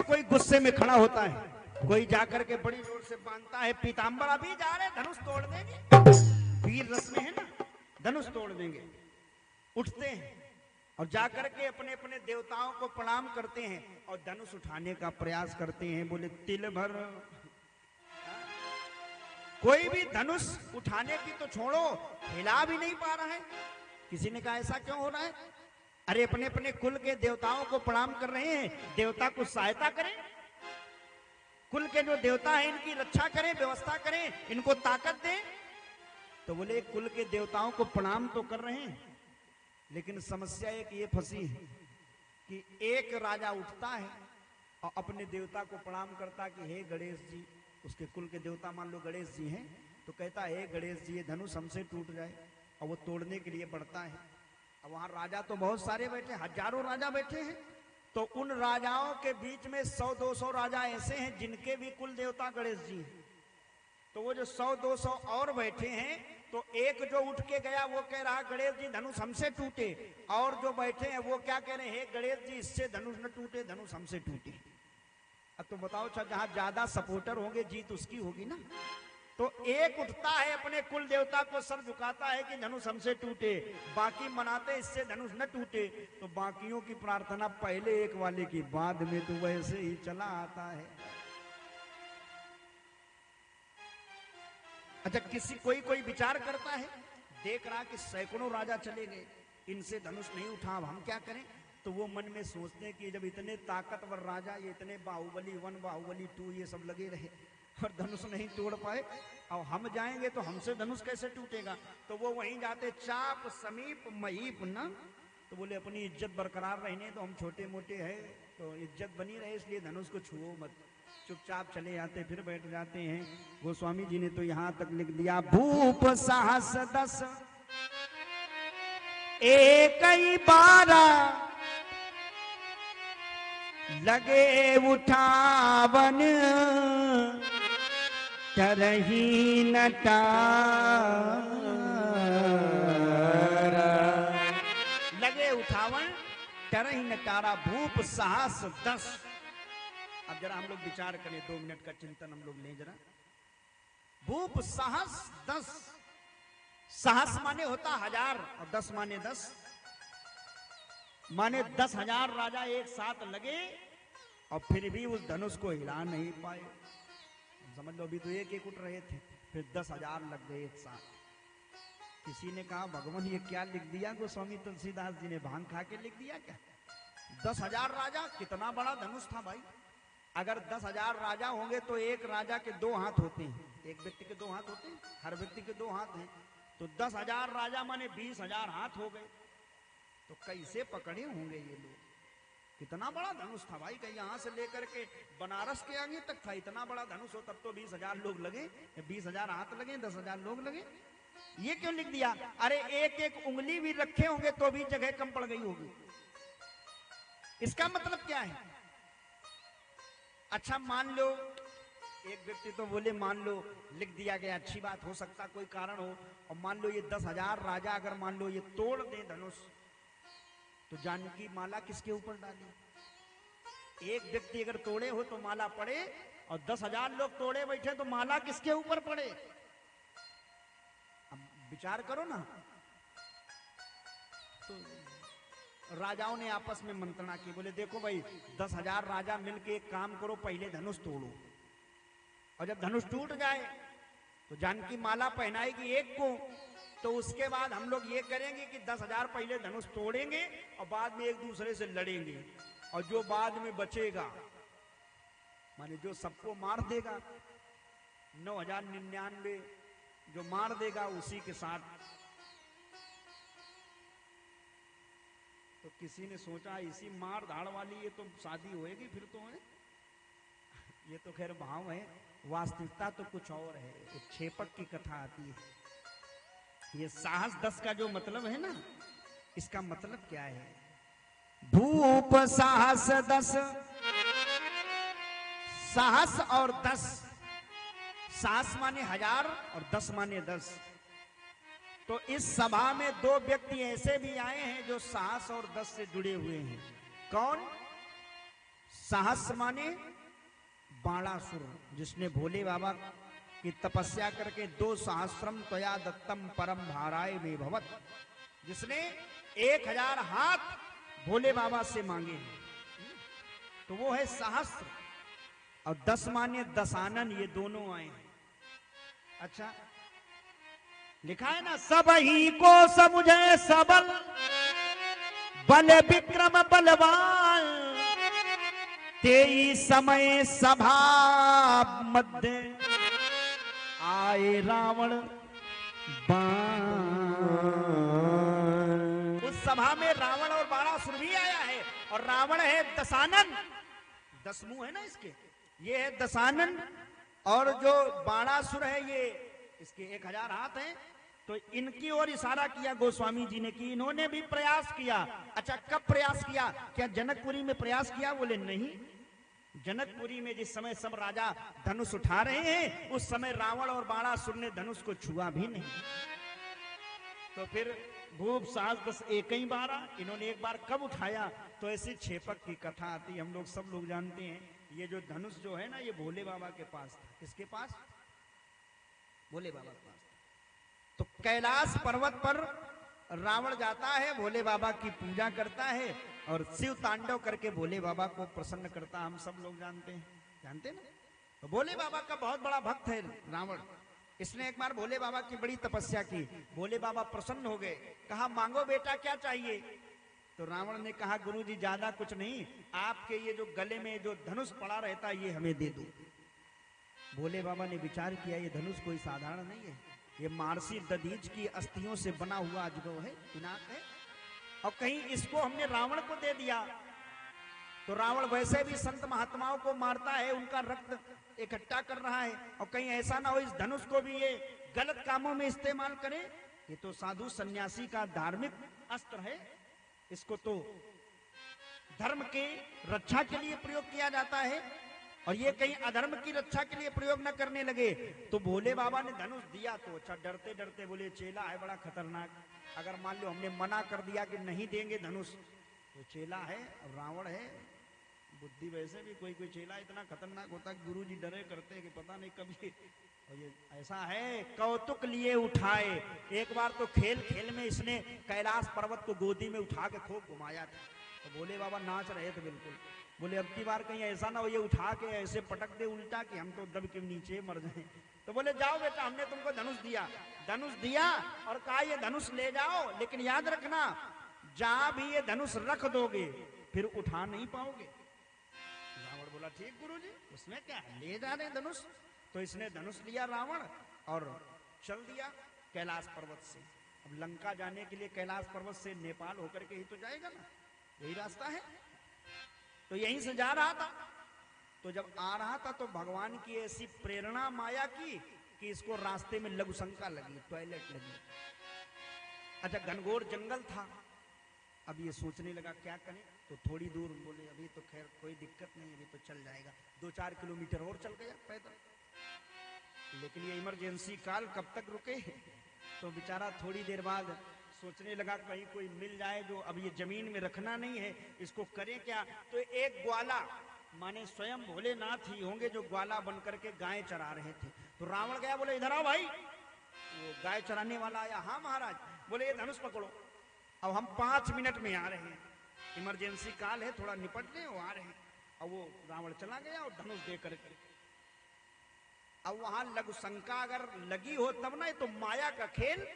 कोई गुस्से में खड़ा होता है, कोई जाकर के बड़ी जोर से बांधता है, पीताम्बर अभी जा रहे धनुष तोड़ देंगे, वीर रस में है ना, धनुष तोड़ देंगे। उठते हैं और जाकर के अपने अपने देवताओं को प्रणाम करते हैं और धनुष उठाने का प्रयास करते हैं। बोले तिल भर, कोई भी धनुष उठाने की तो छोड़ो, हिला भी नहीं पा रहा है। किसी ने कहा ऐसा क्यों हो रहा है? अरे अपने अपने कुल के देवताओं को प्रणाम कर रहे हैं, देवता कुछ सहायता करें, कुल के जो देवता हैं इनकी रक्षा करें, व्यवस्था करें, इनको ताकत दें। तो बोले कुल के देवताओं को प्रणाम तो कर रहे हैं, लेकिन समस्या एक ये फंसी है कि एक राजा उठता है और अपने देवता को प्रणाम करता कि हे गणेश जी, उसके कुल के देवता मान लो गणेश जी हैं, तो कहता हे गणेश जी ये धनुष हमसे टूट जाए, और वो तोड़ने के लिए बढ़ता है। अब वहां राजा तो बहुत सारे बैठे, हजारों राजा बैठे हैं, तो उन राजाओं के बीच में 100-200 राजा ऐसे हैं जिनके भी कुल देवता गणेश जी हैं। तो वो जो 100-200 और बैठे हैं, तो एक जो उठ के गया वो कह रहा गणेश जी धनुष हमसे टूटे, और जो बैठे हैं वो क्या कह रहे हैं, हे गणेश जी इससे धनुष न टूटे, धनुष हमसे टूटे। अब तो बताओ, जहां ज्यादा सपोर्टर होंगे जीत उसकी होगी ना। तो एक उठता है अपने कुल देवता को सर झुकाता है कि धनुष हमसे टूटे, बाकी मनाते इससे धनुष न टूटे। तो बाकियों की प्रार्थना पहले एक वाले की, बाद में तो वैसे ही चला आता है। अच्छा, कोई विचार करता है, देख रहा कि सैकड़ों राजा चले गए, इनसे धनुष नहीं उठा, अब हम क्या करें? तो वो मन में सोचते हैं कि जब इतने ताकतवर राजा, ये इतने बाहुबली 1 बाहुबली 2 ये सब लगे रहे और धनुष नहीं तोड़ पाए, और हम जाएंगे तो हमसे धनुष कैसे टूटेगा? तो वो वहीं जाते, चाप समीप महीप न, तो बोले अपनी इज्जत बरकरार रहने तो, हम छोटे मोटे हैं तो इज्जत बनी रहे, इसलिए धनुष को छुओ मत। चुपचाप चले जाते, फिर बैठ जाते हैं। गोस्वामी जी ने तो यहां तक लिख दिया, भूप साहस 10 एक ही 12 लगे उठावन तरही नटारा। लगे उठावन तरही नटारा, भूप साहस 10। अब जरा हम लोग विचार करें, 2 मिनट का चिंतन हम लोग लें जरा। भूप साहस 10, साहस माने होता 1000 और 10 माने 10, माने 10,000 राजा एक साथ लगे और फिर भी उस धनुष को हिला नहीं पाए। समझ लो, अभी तो एक उठ रहे थे, फिर 10,000 लग गए एक साथ। किसी ने कहा भगवान ये क्या लिख दिया? गोस्वामी तुलसीदास जी ने भांग खा के लिख दिया क्या? 10,000 राजा, कितना बड़ा धनुष था भाई। अगर 10,000 राजा होंगे तो एक राजा के 2 हाथ होते हैं, एक व्यक्ति के 2 हाथ होते हैं, हर व्यक्ति के 2 हाथ हैं, तो 10,000 राजा माने 20,000 हाथ हो गए। तो कैसे पकड़े होंगे ये लोग? कितना बड़ा धनुष था भाई, कहीं यहां से लेकर के बनारस के आगे तक था, इतना बड़ा धनुष हो तब तो 20,000 लोग लगे, 20,000 हाथ लगे, 10,000 लोग लगे। ये क्यों लिख दिया? अरे एक एक उंगली भी रखे होंगे तो भी जगह कम पड़ गई होगी। इसका मतलब क्या है? अच्छा मान लो, एक व्यक्ति तो बोले मान लो लिख दिया गया, अच्छी बात, हो सकता कोई कारण हो, और मान लो ये 10,000 राजा अगर मान लो ये तोड़ दे धनुष, तो जानकी माला किसके ऊपर डाली? एक व्यक्ति अगर तोड़े हो तो माला पड़े, और 10,000 लोग तोड़े बैठे तो माला किसके ऊपर पड़े? अब विचार करो ना। तो राजाओं ने आपस में मंत्रणा की, बोले देखो भाई 10,000 राजा मिलके एक काम करो, पहले धनुष तोड़ो, और जब धनुष टूट जाए तो जानकी माला पहनाएगी एक को, तो उसके बाद हम लोग ये करेंगे कि 10,000 पहले धनुष तोड़ेंगे और बाद में एक दूसरे से लड़ेंगे, और जो बाद में बचेगा माने जो सबको मार देगा, 9,099 जो मार देगा उसी के साथ। तो किसी ने सोचा इसी मार धाड़ वाली ये तो शादी होएगी फिर तो है। ये तो खैर भाव है, वास्तविकता तो कुछ और है। एक छेपक की कथा आती है। ये साहस 10 का जो मतलब है ना, इसका मतलब क्या है? भूप साहस 10, साहस और 10, साहस माने 1000 और 10 माने 10। तो इस सभा में 2 व्यक्ति ऐसे भी आए हैं जो साहस और 10 से जुड़े हुए हैं। कौन? सहस्र माने बाणासुर, जिसने भोले बाबा की तपस्या करके 2 सहस्रम त्वया दत्तम परम भाराय में भवत, जिसने 1000 हाथ भोले बाबा से मांगे हैं, तो वो है सहस्र। और 10 माने दशानन, ये दोनों आए हैं। अच्छा, लिखा है ना, सब ही को समुझे सबल, बल विक्रम बलवान, तेई समय सभा मध्य आए रावण बाण। उस सभा में रावण और बाणासुर भी आया है, और रावण है दशानन, 10 मुंह है ना इसके, ये है दशानन, और जो बाणासुर है ये इसके 1000 हाथ हैं। तो इनकी ओर इशारा किया गोस्वामी जी ने कि इन्होंने भी प्रयास किया। अच्छा, कब प्रयास किया? क्या जनकपुरी में प्रयास किया? बोले नहीं, जनकपुरी में जिस समय सब राजा धनुष उठा रहे हैं, उस समय रावण और बाणासुर ने धनुष को छुआ भी नहीं। तो फिर भूप सास बस एक ही बार, इन्होंने एक बार कब उठाया? तो ऐसी छेपक की कथा आती, हम लोग सब लोग जानते हैं। ये जो धनुष जो है ना, ये भोले बाबा के पास था। किसके पास? भोले बाबा के पास। तो कैलाश पर्वत पर रावण जाता है, भोले बाबा की पूजा करता है और शिव तांडव करके भोले बाबा को प्रसन्न करता, हम सब लोग जानते हैं, जानते ना। तो भोले बाबा का बहुत बड़ा भक्त है रावण। इसने एक बार भोले बाबा की बड़ी तपस्या की, भोले बाबा प्रसन्न हो गए, कहा मांगो बेटा क्या चाहिए? तो रावण ने कहा गुरुजी ज्यादा कुछ नहीं, आपके ये जो गले में जो धनुष पड़ा रहता है ये हमें दे दो। भोले बाबा ने विचार किया, ये धनुष कोई साधारण नहीं है, ये महर्षि दधीच की अस्थियों से बना हुआ अजगव है, पिनाक है, और कहीं इसको हमने रावण को दे दिया तो रावण वैसे भी संत महात्माओं को मारता है, उनका रक्त इकट्ठा कर रहा है, और कहीं ऐसा ना हो इस धनुष को भी ये गलत कामों में इस्तेमाल करे। ये तो साधु सन्यासी का धार्मिक अस्त्र है, इसको तो धर्म के रक्षा के लिए प्रयोग किया जाता है, और ये कहीं अधर्म की रक्षा के लिए प्रयोग न करने लगे। तो भोले बाबा ने धनुष दिया तो अच्छा, डरते डरते बोले चेला है बड़ा खतरनाक, अगर मान लो हमने मना कर दिया कि नहीं देंगे धनुष, तो चेला है रावण है, बुद्धि वैसे भी कोई कोई चेला इतना खतरनाक होता है, गुरु जी डरे करते कि पता नहीं कभी। और ये ऐसा है, कौतुक लिए उठाए। एक बार तो खेल खेल में इसने कैलाश पर्वत को गोदी में उठा के खूब घुमाया था, तो भोले बाबा नाच रहे थे बिल्कुल। बोले अब की बार कहीं ऐसा ना हो ये उठा के ऐसे पटक दे उल्टा कि हम तो दब के नीचे मर जाएं। तो बोले जाओ बेटा, हमने तुमको धनुष दिया, धनुष दिया और कहा ये धनुष ले जाओ, लेकिन याद रखना जहां भी ये धनुष रख दोगे फिर उठा नहीं पाओगे। रावण बोला ठीक गुरुजी, उसमें क्या है, ले जा रहे धनुष। तो इसने धनुष लिया रावण और चल दिया कैलाश पर्वत से। अब लंका जाने के लिए कैलाश पर्वत से नेपाल होकर के ही तो जाएगा ना, यही रास्ता है। तो यहीं से जा रहा था, तो जब आ रहा था तो भगवान की ऐसी प्रेरणा माया की कि इसको रास्ते में लघु शंका लगी, टॉयलेट लगी। अच्छा, घनघोर जंगल था, अब ये सोचने लगा क्या करें, तो थोड़ी दूर बोले अभी तो खैर कोई दिक्कत नहीं, अभी तो चल जाएगा, 2-4 किलोमीटर और चल गया पैदल। लेकिन ये इमरजेंसी काल कब तक रुके, तो बेचारा थोड़ी देर बाद सोचने लगा कहीं कोई मिल जाए जो अब ये जमीन में रखना नहीं है, इसको करें क्या। तो एक ग्वाला माने स्वयं भोलेनाथ ही होंगे जो ग्वाला बन करके गाय चरा रहे थे। तो रावण गया, बोले इधर आओ भाई। वो गाय चराने वाला आया, हाँ महाराज। बोले ये धनुष पकड़ो, अब हम 5 मिनट में आ रहे हैं, इमरजेंसी काल है, थोड़ा निपट ले, वो आ रहे हैं। अब वो रावण चला गया और धनुष दे करके। अब वहां लघु शंका अगर लगी हो तब ना, तो माया का खेल।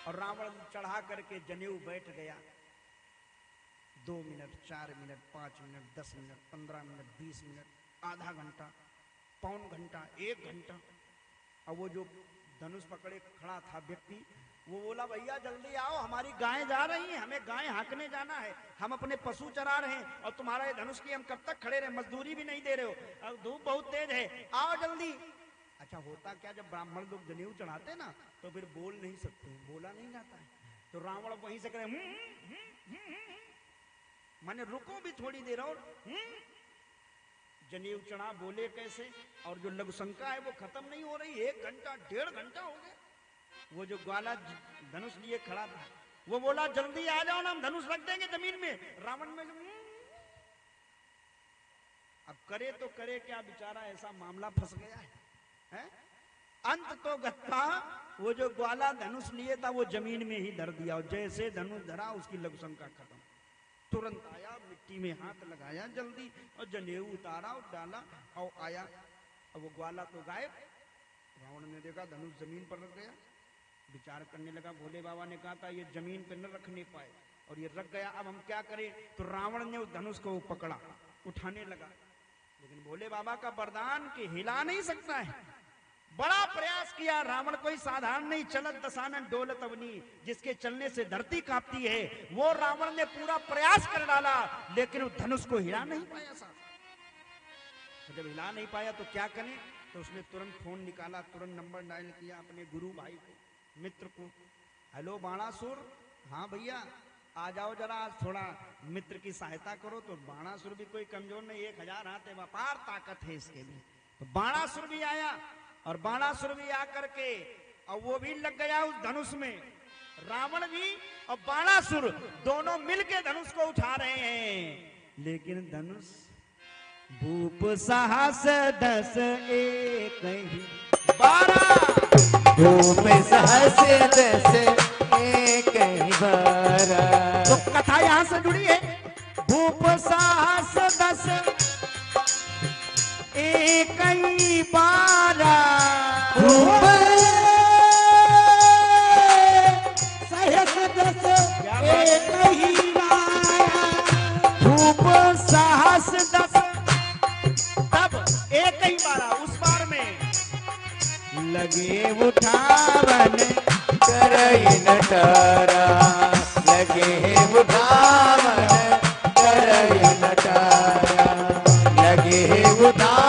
और रावण चढ़ा करके जनेऊ बैठ गया। 2 minute, 4 minute, 5 minute, 10 minute, 15 minute, 20 minute, आधा घंटा, पौन घंटा, 1 घंटा। अब वो जो धनुष पकड़े खड़ा था व्यक्ति, वो बोला भैया जल्दी आओ, हमारी गाय जा रही है, हमें गाय हाँकने जाना है, हम अपने पशु चरा रहे हैं, और तुम्हारा ये धनुष की हम कब तक खड़े रहे, मजदूरी भी नहीं दे रहे हो, अब धूप बहुत तेज है, आओ जल्दी। अच्छा, होता क्या, जब ब्राह्मण लोग जनेऊ चढ़ाते ना तो फिर बोल नहीं सकते, बोला नहीं जाता है। तो रावण वहीं से करे माने रुको भी थोड़ी देर और। जनेऊ चढ़ा, बोले कैसे, और जो लघु शंका है वो खत्म नहीं हो रही, 1 घंटा 1.5 घंटा हो गया। वो जो ग्वाला धनुष लिए खड़ा था वो बोला जल्दी आ जाओ ना, हम धनुष रख देंगे जमीन में। रावण में अब करे तो करे क्या, बेचारा ऐसा मामला फंस गया है? अंत तो गत्ता, वो जो ग्वाला धनुष लिए था वो जमीन में ही धर दिया, और जैसे धनुष धरा उसकी लघुशंका खत्म। तुरंत आया, मिट्टी में हाथ लगाया जल्दी, और जनेऊ उतारा और डाला और आया। अब वो ग्वाला तो गायब। रावण ने देखा धनुष जमीन पर रख गया, विचार करने लगा, भोले बाबा ने कहा था ये जमीन पर न रखने पाए और ये रख गया, अब हम क्या करें? तो रावण ने उस धनुष को पकड़ा, उठाने लगा, लेकिन भोले बाबा का वरदान कि हिला नहीं सकता है। बड़ा प्रयास किया रावण, कोई साधारण नहीं, चलत दशानन डोलत अवनी, जिसके चलने से धरती कांपती है, वो रावण ने पूरा प्रयास कर डाला, लेकिन उस धनुष को हिला नहीं पाया साहब। जब हिला नहीं पाया तो क्या करें? तो उसने तुरंत फोन निकाला, तुरंत नंबर डायल किया अपने गुरु भाई को, मित्र को। हेलो बाणासुर, हाँ भैया आ जाओ जरा, आज थोड़ा मित्र की सहायता करो। तो बाणासुर भी कोई कमजोर नहीं, 1000 हाथ है, व्यापार ताकत है इसके लिए। तो बाणासुर भी आया, और बाणासुर भी आकर के और वो भी लग गया उस धनुष में। रावण भी और बाणासुर दोनों मिलके धनुष को उठा रहे हैं, लेकिन धनुष भूप साहस 10 1 12, भूप साहस 10 1 12। तो कथा यहां से जुड़ी है। भूप साहस 10 1 12, भूप साहस 10 1 12। भूप साहस 10, तब 1 ही 12, उस बार में लगे उठावन करई नटारा, लगे उठावन करई नटारा, लगे उठावन